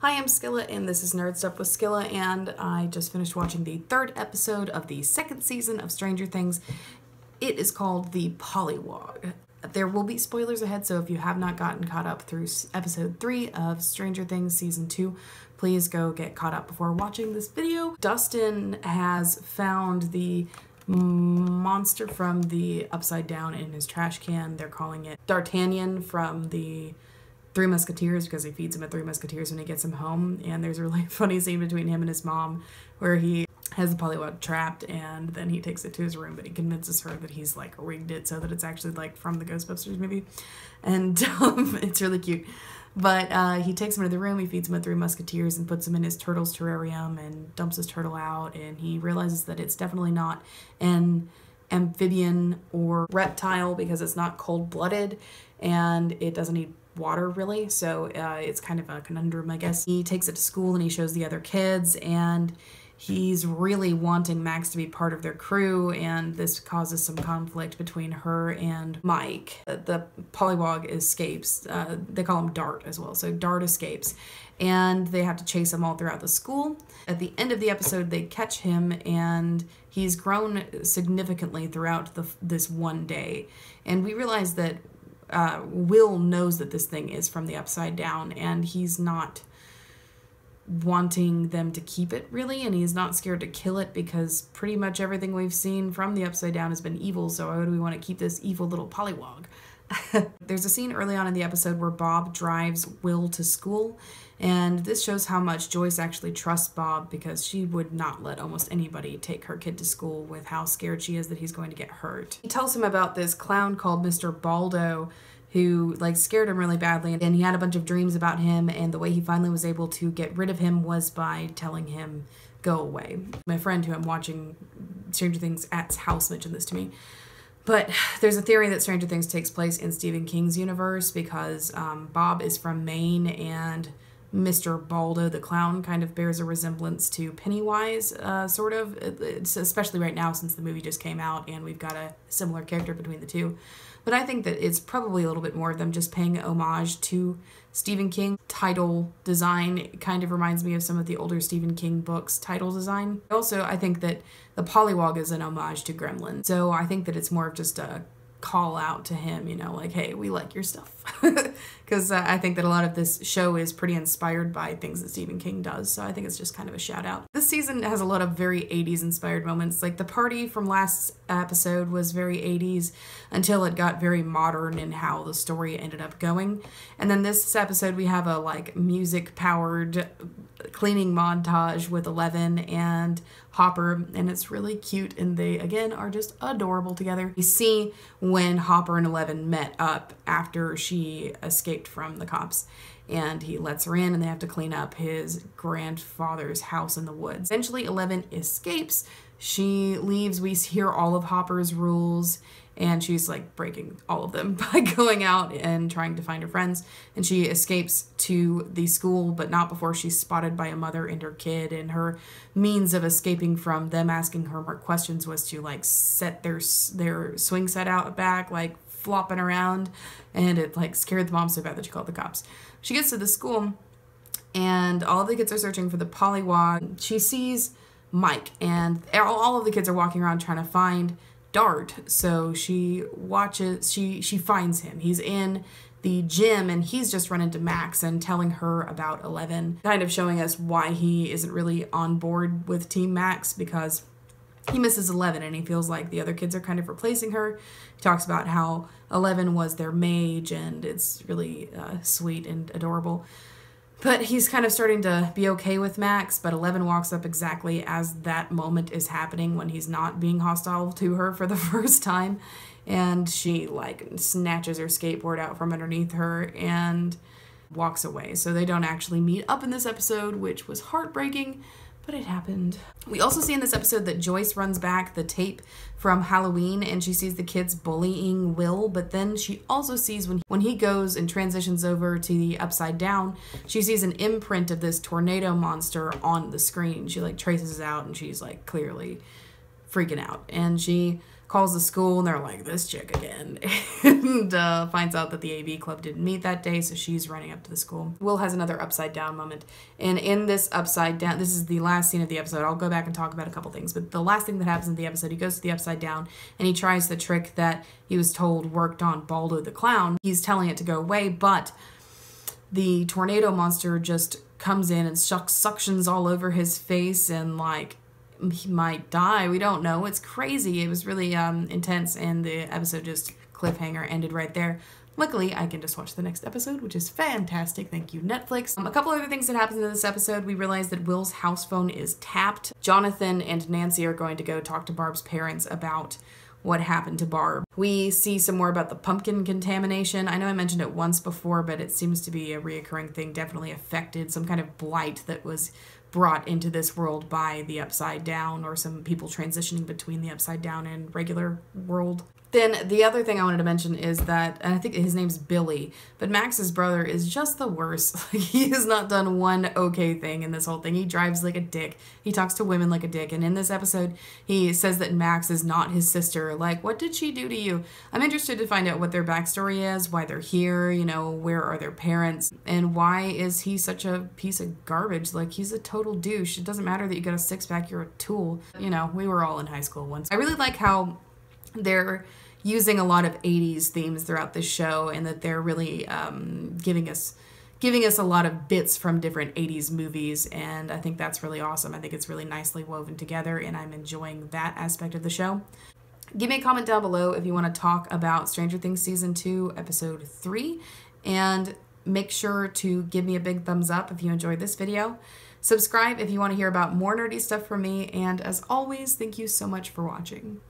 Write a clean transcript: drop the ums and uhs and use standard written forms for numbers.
Hi, I'm Skilla, and this is Nerd Stuff with Skilla, and I just finished watching the third episode of the second season of Stranger Things. It is called the Pollywog. There will be spoilers ahead, so if you have not gotten caught up through episode 3 of Stranger Things season 2, please go get caught up before watching this video. Dustin has found the monster from the Upside Down in his trash can. They're calling it D'Artagnan from the Three Musketeers because he feeds him at Three Musketeers when he gets him home. And there's a really funny scene between him and his mom where he has the Pollywog trapped and then he takes it to his room, but he convinces her that he's like rigged it so that it's actually like from the Ghostbusters movie. And it's really cute. But he takes him into the room, he feeds him at Three Musketeers and puts him in his turtle's terrarium and dumps his turtle out, and he realizes that it's definitely not an amphibian or reptile because it's not cold-blooded and it doesn't need water really, so it's kind of a conundrum, I guess. He takes it to school and he shows the other kids, and he's really wanting Max to be part of their crew, and this causes some conflict between her and Mike. The Pollywog escapes. They call him Dart as well, so Dart escapes, and they have to chase him all throughout the school. At the end of the episode, they catch him, and he's grown significantly throughout this one day, and we realize that Will knows that this thing is from the Upside Down, and he's not wanting them to keep it really, and he's not scared to kill it because pretty much everything we've seen from the Upside Down has been evil, so why would we want to keep this evil little Pollywog? There's a scene early on in the episode where Bob drives Will to school, and this shows how much Joyce actually trusts Bob because she would not let almost anybody take her kid to school with how scared she is that he's going to get hurt. He tells him about this clown called Mr. Baldo who like scared him really badly, and he had a bunch of dreams about him, and the way he finally was able to get rid of him was by telling him go away. My friend who I'm watching Stranger Things at's house mentioned this to me. But there's a theory that Stranger Things takes place in Stephen King's universe because Bob is from Maine, and Mr. Baldo the clown kind of bears a resemblance to Pennywise, sort of. It's especially right now since the movie just came out and we've got a similar character between the two. But I think that it's probably a little bit more of them just paying homage to Stephen King. Title design kind of reminds me of some of the older Stephen King books' title design. Also, I think that the Pollywog is an homage to Gremlin. So I think that it's more of just a call out to him, you know, like, hey, we like your stuff. Because I think that a lot of this show is pretty inspired by things that Stephen King does, so I think it's just kind of a shout out. This season has a lot of very 80s inspired moments, like the party from last episode was very 80s until it got very modern in how the story ended up going. And then this episode we have a like music powered cleaning montage with Eleven and Hopper, and it's really cute, and they again are just adorable together. We see when Hopper and Eleven met up after she escaped from the cops, and he lets her in and they have to clean up his grandfather's house in the woods. Eventually Eleven escapes, she leaves, we hear all of Hopper's rules, and she's like breaking all of them by going out and trying to find her friends, and she escapes to the school, but not before she's spotted by a mother and her kid, and her means of escaping from them asking her more questions was to like set their swing set out back, like flopping around, and it like scared the mom so bad that she called the cops. She gets to the school and all of the kids are searching for the Pollywog. She sees Mike, and all of the kids are walking around trying to find Dart, so she finds him. He's in the gym and he's just run into Max and telling her about Eleven, kind of showing us why he isn't really on board with Team Max because he misses Eleven and he feels like the other kids are kind of replacing her. He talks about how Eleven was their mage, and it's really sweet and adorable. But he's kind of starting to be okay with Max, but Eleven walks up exactly as that moment is happening when he's not being hostile to her for the first time, and she like snatches her skateboard out from underneath her and walks away. So they don't actually meet up in this episode, which was heartbreaking, but it happened. We also see in this episode that Joyce runs back the tape from Halloween and she sees the kids bullying Will, but then she also sees when he goes and transitions over to the Upside Down, she sees an imprint of this tornado monster on the screen. She like traces it out and she's like clearly freaking out, and she calls the school and they're like, this chick again, and finds out that the AV club didn't meet that day, so she's running up to the school. Will has another upside down moment, and in this upside down, this is the last scene of the episode. I'll go back and talk about a couple things, but the last thing that happens in the episode, he goes to the upside down and he tries the trick that he was told worked on Baldo the clown. He's telling it to go away, but the tornado monster just comes in and suctions all over his face, and like, he might die. We don't know. It's crazy. It was really intense, and the episode just cliffhanger ended right there. Luckily, I can just watch the next episode, which is fantastic. Thank you, Netflix. A couple other things that happen in this episode. We realize that Will's house phone is tapped. Jonathan and Nancy are going to go talk to Barb's parents about what happened to Barb. We see some more about the pumpkin contamination. I know I mentioned it once before, but it seems to be a reoccurring thing. Definitely affected some kind of blight that was brought into this world by the Upside Down, or some people transitioning between the Upside Down and regular world. Then the other thing I wanted to mention is that, and I think his name's Billy, but Max's brother is just the worst. He has not done one okay thing in this whole thing. He drives like a dick. He talks to women like a dick. And in this episode, he says that Max is not his sister. Like, what did she do to you? I'm interested to find out what their backstory is, why they're here, you know, where are their parents, and why is he such a piece of garbage? Like, he's a total douche. It doesn't matter that you got a six-pack, you're a tool. You know, we were all in high school once. I really like how they're using a lot of 80s themes throughout this show, and that they're really giving us a lot of bits from different 80s movies, and I think that's really awesome. I think it's really nicely woven together, and I'm enjoying that aspect of the show. Give me a comment down below if you want to talk about Stranger Things Season 2, Episode 3, and make sure to give me a big thumbs up if you enjoyed this video. Subscribe if you want to hear about more nerdy stuff from me, and as always, thank you so much for watching.